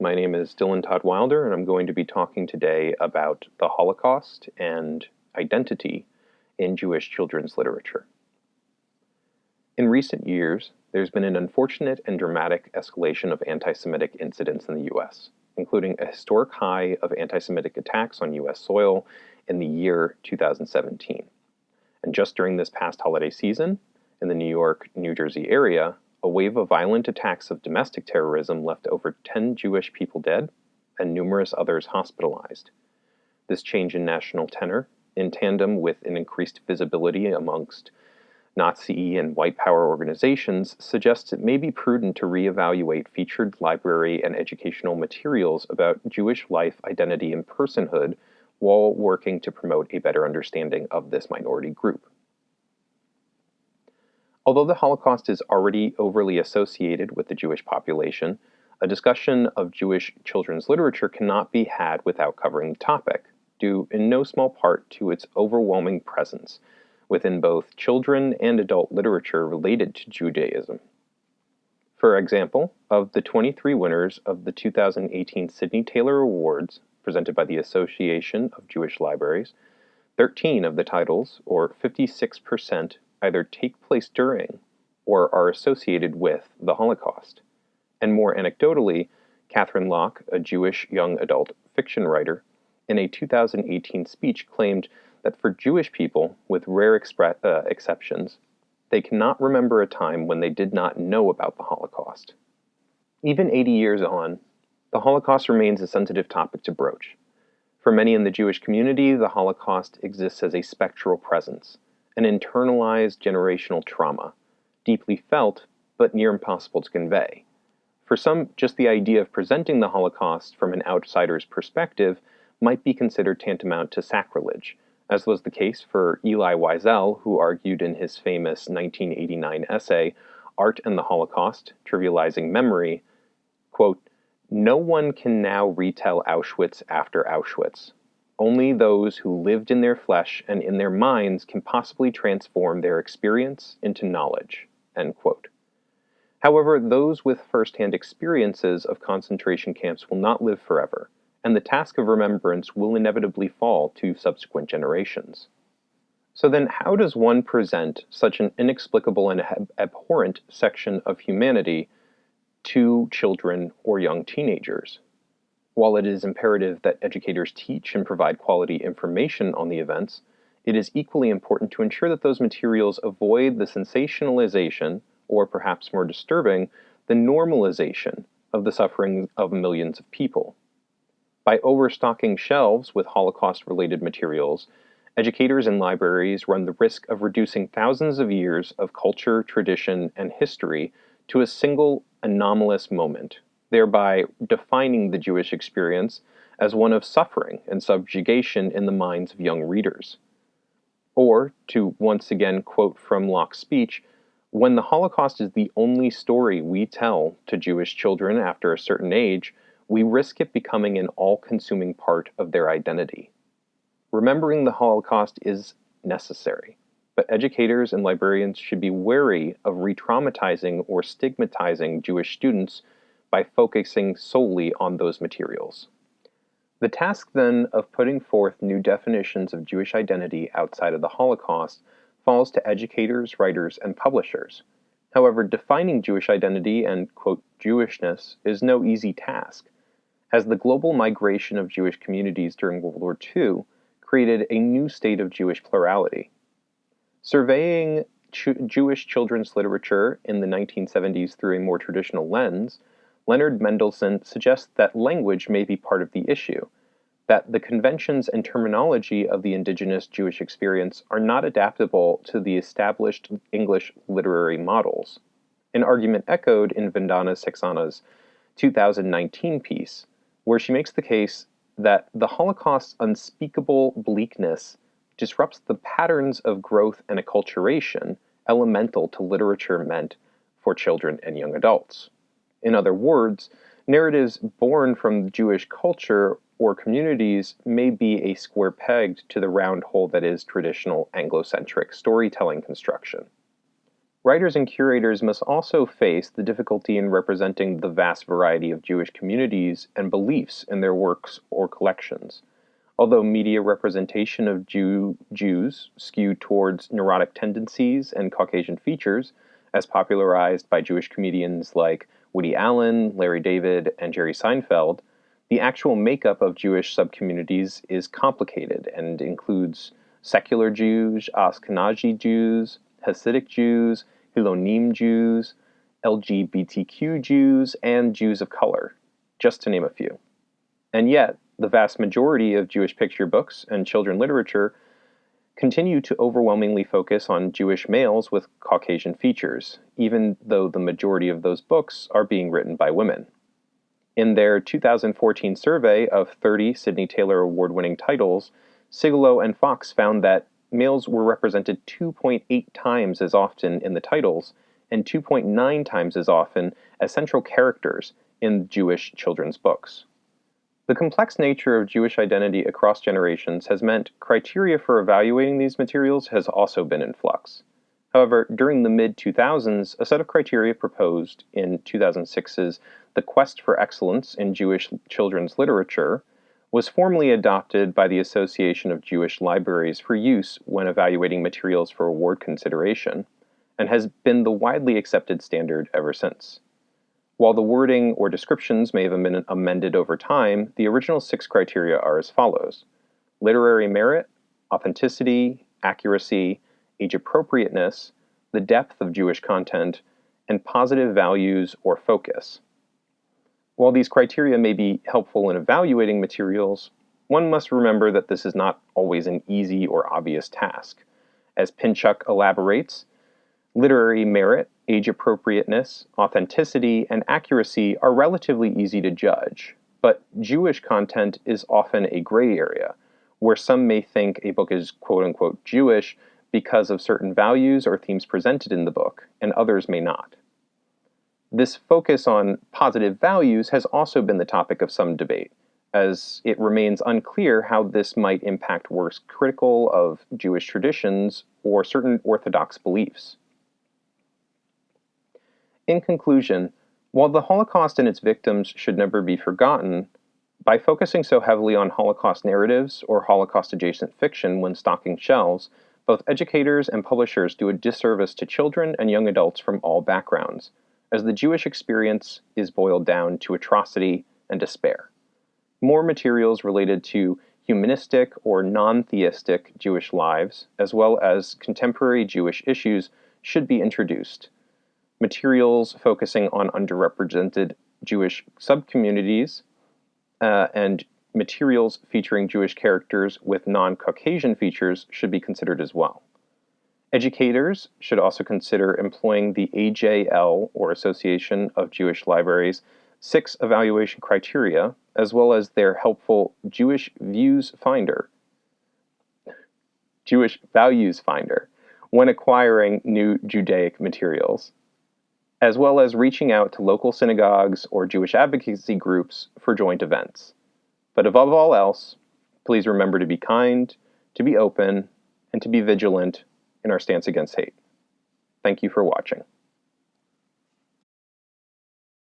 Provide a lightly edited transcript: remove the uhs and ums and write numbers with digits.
My name is Dylan Todd Wilder, and I'm going to be talking today about the Holocaust and identity in Jewish children's literature. In recent years, there's been an unfortunate and dramatic escalation of anti-Semitic incidents in the U.S., including a historic high of anti-Semitic attacks on U.S. soil in the year 2017. And just during this past holiday season, in the New York, New Jersey area, a wave of violent attacks of domestic terrorism left over 10 Jewish people dead and numerous others hospitalized. This change in national tenor, in tandem with an increased visibility amongst Nazi and white power organizations, suggests it may be prudent to reevaluate featured library and educational materials about Jewish life, identity, and personhood while working to promote a better understanding of this minority group. Although the Holocaust is already overly associated with the Jewish population, a discussion of Jewish children's literature cannot be had without covering the topic, due in no small part to its overwhelming presence within both children and adult literature related to Judaism. For example, of the 23 winners of the 2018 Sidney Taylor Awards, presented by the Association of Jewish Libraries, 13 of the titles, or 56%, either take place during or are associated with the Holocaust. And more anecdotally, Catherine Locke, a Jewish young adult fiction writer, in a 2018 speech claimed that for Jewish people, with rare exceptions, they cannot remember a time when they did not know about the Holocaust. Even 80 years on, the Holocaust remains a sensitive topic to broach. For many in the Jewish community, the Holocaust exists as a spectral presence, an internalized generational trauma, deeply felt but near impossible to convey. For some, just the idea of presenting the Holocaust from an outsider's perspective might be considered tantamount to sacrilege, as was the case for Elie Wiesel, who argued in his famous 1989 essay, Art and the Holocaust, Trivializing Memory, quote, "No one can now retell Auschwitz after Auschwitz. Only those who lived in their flesh and in their minds can possibly transform their experience into knowledge." End quote. However, those with first-hand experiences of concentration camps will not live forever, and the task of remembrance will inevitably fall to subsequent generations. So then, how does one present such an inexplicable and abhorrent section of humanity to children or young teenagers? While it is imperative that educators teach and provide quality information on the events, it is equally important to ensure that those materials avoid the sensationalization, or perhaps more disturbing, the normalization of the suffering of millions of people. By overstocking shelves with Holocaust-related materials, educators and libraries run the risk of reducing thousands of years of culture, tradition, and history to a single anomalous moment, thereby defining the Jewish experience as one of suffering and subjugation in the minds of young readers. Or, to once again quote from Locke's speech, "When the Holocaust is the only story we tell to Jewish children after a certain age, we risk it becoming an all-consuming part of their identity." Remembering the Holocaust is necessary, but educators and librarians should be wary of re-traumatizing or stigmatizing Jewish students by focusing solely on those materials. The task, then, of putting forth new definitions of Jewish identity outside of the Holocaust falls to educators, writers, and publishers. However, defining Jewish identity and, quote, Jewishness is no easy task, as the global migration of Jewish communities during World War II created a new state of Jewish plurality. Surveying Jewish children's literature in the 1970s through a more traditional lens, Leonard Mendelsohn suggests that language may be part of the issue, that the conventions and terminology of the indigenous Jewish experience are not adaptable to the established English literary models, an argument echoed in Vandana Saxena's 2019 piece, where she makes the case that the Holocaust's unspeakable bleakness disrupts the patterns of growth and acculturation elemental to literature meant for children and young adults. In other words, narratives born from Jewish culture or communities may be a square pegged to the round hole that is traditional Anglo-centric storytelling construction. Writers and curators must also face the difficulty in representing the vast variety of Jewish communities and beliefs in their works or collections. Although media representation of Jews skewed towards neurotic tendencies and Caucasian features, as popularized by Jewish comedians like Woody Allen, Larry David, and Jerry Seinfeld, the actual makeup of Jewish subcommunities is complicated and includes secular Jews, Ashkenazi Jews, Hasidic Jews, Hilonim Jews, LGBTQ Jews, and Jews of color, just to name a few. And yet, the vast majority of Jewish picture books and children's literature continue to overwhelmingly focus on Jewish males with Caucasian features, even though the majority of those books are being written by women. In their 2014 survey of 30 Sidney Taylor Award-winning titles, Sigelo and Fox found that males were represented 2.8 times as often in the titles and 2.9 times as often as central characters in Jewish children's books. The complex nature of Jewish identity across generations has meant criteria for evaluating these materials has also been in flux. However, during the mid-2000s, a set of criteria proposed in 2006's The Quest for Excellence in Jewish Children's Literature was formally adopted by the Association of Jewish Libraries for use when evaluating materials for award consideration, and has been the widely accepted standard ever since. While the wording or descriptions may have been amended over time, the original 6 criteria are as follows: literary merit, authenticity, accuracy, age-appropriateness, the depth of Jewish content, and positive values or focus. While these criteria may be helpful in evaluating materials, one must remember that this is not always an easy or obvious task. As Pinchuk elaborates, literary merit, age-appropriateness, authenticity, and accuracy are relatively easy to judge, but Jewish content is often a gray area, where some may think a book is quote-unquote Jewish because of certain values or themes presented in the book, and others may not. This focus on positive values has also been the topic of some debate, as it remains unclear how this might impact works critical of Jewish traditions or certain Orthodox beliefs. In conclusion, while the Holocaust and its victims should never be forgotten, by focusing so heavily on Holocaust narratives or Holocaust-adjacent fiction when stocking shelves, both educators and publishers do a disservice to children and young adults from all backgrounds, as the Jewish experience is boiled down to atrocity and despair. More materials related to humanistic or non-theistic Jewish lives, as well as contemporary Jewish issues, should be introduced. Materials focusing on underrepresented Jewish subcommunities and materials featuring Jewish characters with non-Caucasian features should be considered as well. Educators should also consider employing the AJL, or Association of Jewish Libraries, 6 evaluation criteria, as well as their helpful Jewish Values Finder, when acquiring new Judaic materials, as well as reaching out to local synagogues or Jewish advocacy groups for joint events. But above all else, please remember to be kind, to be open, and to be vigilant in our stance against hate. Thank you for watching.